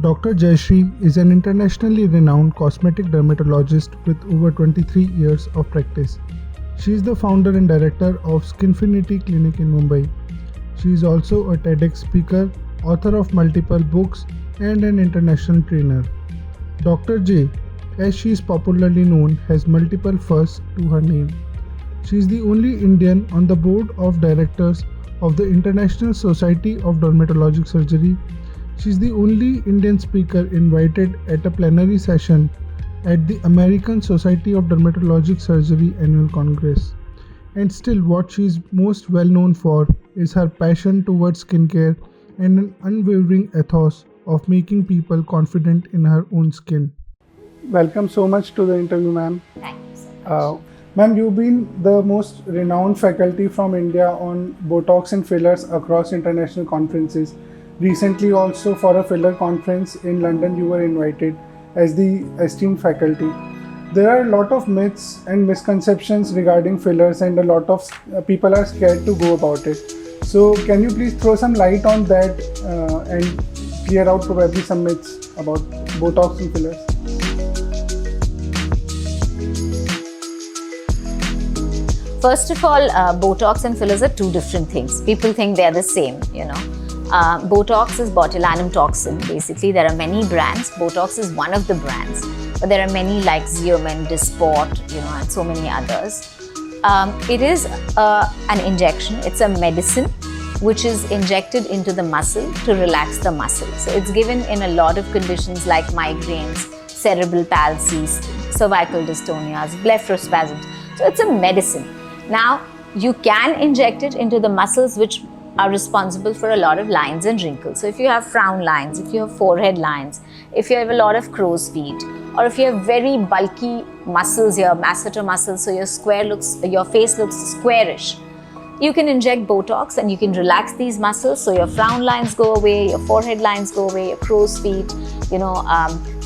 Dr. Jaishree is an internationally renowned cosmetic dermatologist with over 23 years of practice. She is the founder and director of SkinInspired Clinic in Mumbai. She is also a TEDx speaker, author of multiple books, and an international trainer. Dr. J, as she is popularly known, has multiple firsts to her name. She is the only Indian on the board of directors of the International Society of Dermatologic Surgery. She is the only Indian speaker invited at a plenary session at the American Society of Dermatologic Surgery Annual Congress. And still, what she is most well known for is her passion towards skincare and an unwavering ethos of making people confident in her own skin. Welcome so much to the interview, ma'am. Thank you so much. Ma'am, you've been the most renowned faculty from India on Botox and fillers across international conferences. Recently also for a filler conference in London you were invited as the esteemed faculty. There are a lot of myths and misconceptions regarding fillers and a lot of people are scared to go about it. So can you please throw some light on that and clear out probably some myths about Botox and fillers? First of all, Botox and fillers are two different things. People think they're the same, Botox is botulinum toxin. Basically, there are many brands. Botox is one of the brands, but there are many like Xeomin, Dysport, and so many others. It is an injection. It's a medicine which is injected into the muscle to relax the muscle. So it's given in a lot of conditions like migraines, cerebral palsies, cervical dystonias, blepharospasms. So it's a medicine. Now, you can inject it into the muscles which are responsible for a lot of lines and wrinkles. So if you have frown lines, if you have forehead lines, if you have a lot of crow's feet, or if you have very bulky muscles here, masseter muscles, so your face looks squarish, you can inject Botox and you can relax these muscles so your frown lines go away, your forehead lines go away, your crow's feet,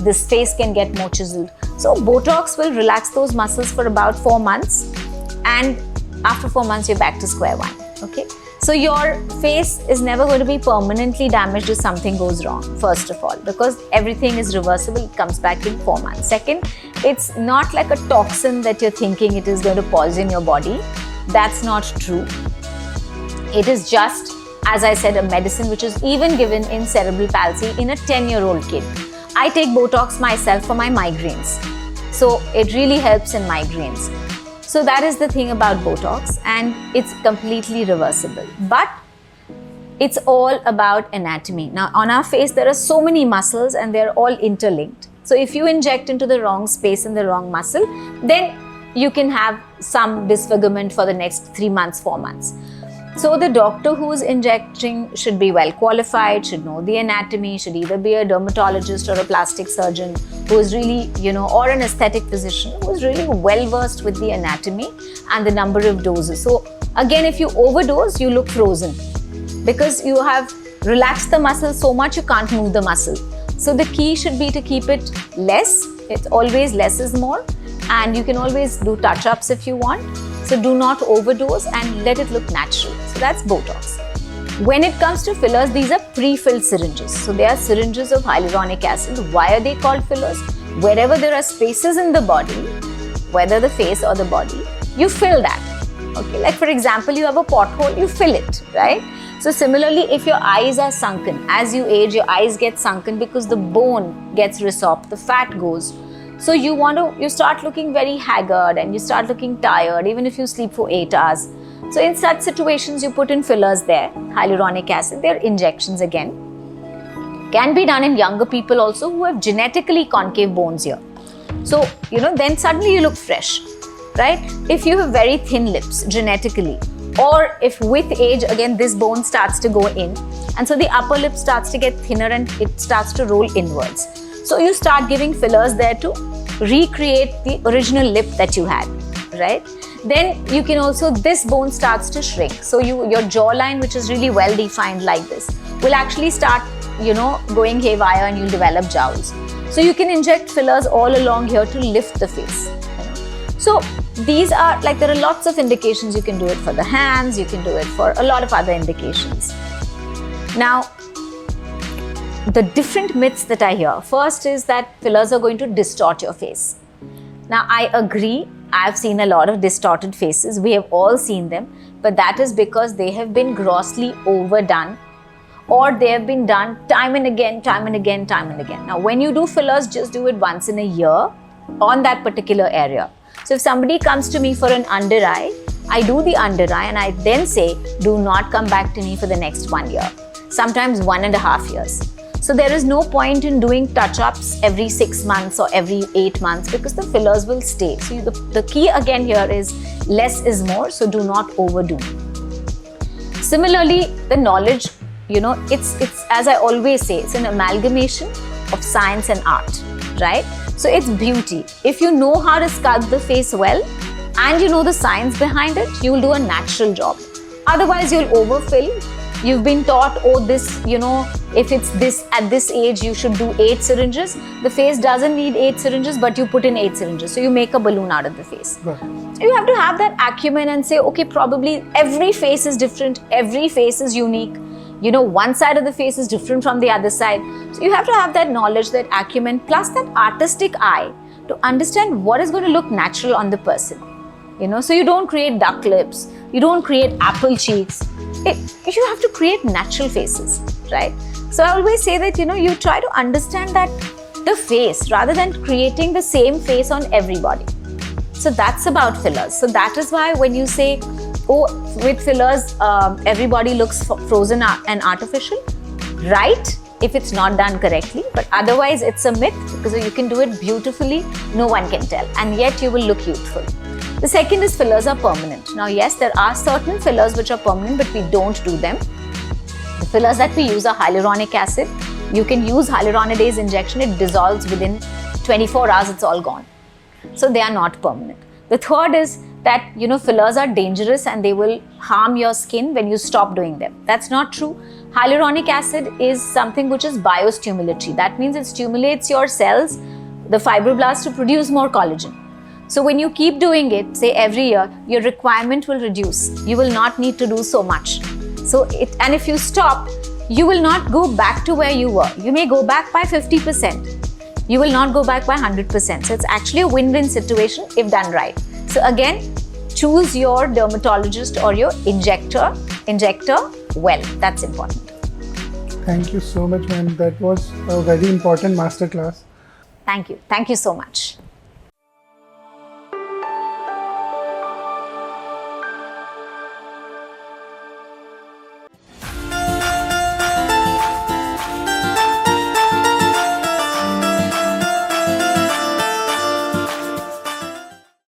this face can get more chiseled. So Botox will relax those muscles for about 4 months, and after 4 months you're back to square one. Okay, so your face is never going to be permanently damaged if something goes wrong, first of all, because everything is reversible. It comes back in 4 months. Second, it's not like a toxin that you're thinking it is going to poison your body. That's not true. It is just, as I said, a medicine which is even given in cerebral palsy in a 10-year-old kid. I take Botox myself for my migraines. So it really helps in migraines. So that is the thing about Botox, and it's completely reversible. But it's all about anatomy. Now, on our face, there are so many muscles and they're all interlinked. So if you inject into the wrong space in the wrong muscle, then you can have some disfigurement for the next 3 months, 4 months. So the doctor who is injecting should be well qualified, should know the anatomy, should either be a dermatologist or a plastic surgeon who is really, or an aesthetic physician who is really well versed with the anatomy and the number of doses. So again, if you overdose, you look frozen because you have relaxed the muscle so much you can't move the muscle. So the key should be to keep it less. It's always less is more, and you can always do touch-ups if you want. So do not overdose and let it look natural. So that's Botox. When it comes to fillers, these are pre-filled syringes. So they are syringes of hyaluronic acid. Why are they called fillers? Wherever there are spaces in the body, whether the face or the body, you fill that. Okay, like for example, you have a pothole, you fill it, right? So similarly, if your eyes are sunken, as you age, your eyes get sunken because the bone gets resorbed, the fat goes. So you start looking very haggard and you start looking tired even if you sleep for 8 hours. So in such situations, you put in fillers there, hyaluronic acid, they're injections again. Can be done in younger people also who have genetically concave bones here. So, then suddenly you look fresh, right? If you have very thin lips genetically, or if with age, again, this bone starts to go in, and so the upper lip starts to get thinner and it starts to roll inwards. So you start giving fillers there to recreate the original lip that you had, right? Then you can also, this bone starts to shrink. So your jawline, which is really well defined like this, will actually start, going haywire and you'll develop jowls. So you can inject fillers all along here to lift the face. So these are there are lots of indications. You can do it for the hands, you can do it for a lot of other indications. Now, the different myths that I hear. First is that fillers are going to distort your face. Now, I agree. I've seen a lot of distorted faces. We have all seen them. But that is because they have been grossly overdone, or they have been done time and again, time and again, time and again. Now, when you do fillers, just do it once in a year on that particular area. So if somebody comes to me for an under eye, I do the under eye and I then say, do not come back to me for the next 1 year, sometimes 1.5 years. So there is no point in doing touch-ups every 6 months or every 8 months because the fillers will stay. So the key again here is less is more, so do not overdo. Similarly, the knowledge, it's as I always say, it's an amalgamation of science and art, right? So it's beauty. If you know how to sculpt the face well and you know the science behind it, you will do a natural job. Otherwise, you'll overfill. You've been taught, oh, this, if it's this at this age, you should do 8 syringes. The face doesn't need 8 syringes, but you put in 8 syringes. So you make a balloon out of the face. Right. So you have to have that acumen and say, okay, probably every face is different. Every face is unique. One side of the face is different from the other side. So you have to have that knowledge, that acumen, plus that artistic eye to understand what is going to look natural on the person. So you don't create duck lips. You don't create apple cheeks. You have to create natural faces, right? So I always say that, you try to understand that the face rather than creating the same face on everybody. So that's about fillers. So that is why when you say, oh, with fillers, everybody looks frozen and artificial, right? If it's not done correctly, but otherwise it's a myth because you can do it beautifully, no one can tell, and yet you will look youthful. The second is fillers are permanent. Now, yes, there are certain fillers which are permanent, but we don't do them. The fillers that we use are hyaluronic acid. You can use hyaluronidase injection. It dissolves within 24 hours, it's all gone. So they are not permanent. The third is that, fillers are dangerous and they will harm your skin when you stop doing them. That's not true. Hyaluronic acid is something which is biostimulatory. That means it stimulates your cells, the fibroblasts, to produce more collagen. So when you keep doing it, say every year, your requirement will reduce. You will not need to do so much. And if you stop, you will not go back to where you were. You may go back by 50%. You will not go back by 100%. So it's actually a win-win situation if done right. So again, choose your dermatologist or your injector well. That's important. Thank you so much, ma'am. That was a very important masterclass. Thank you. Thank you so much.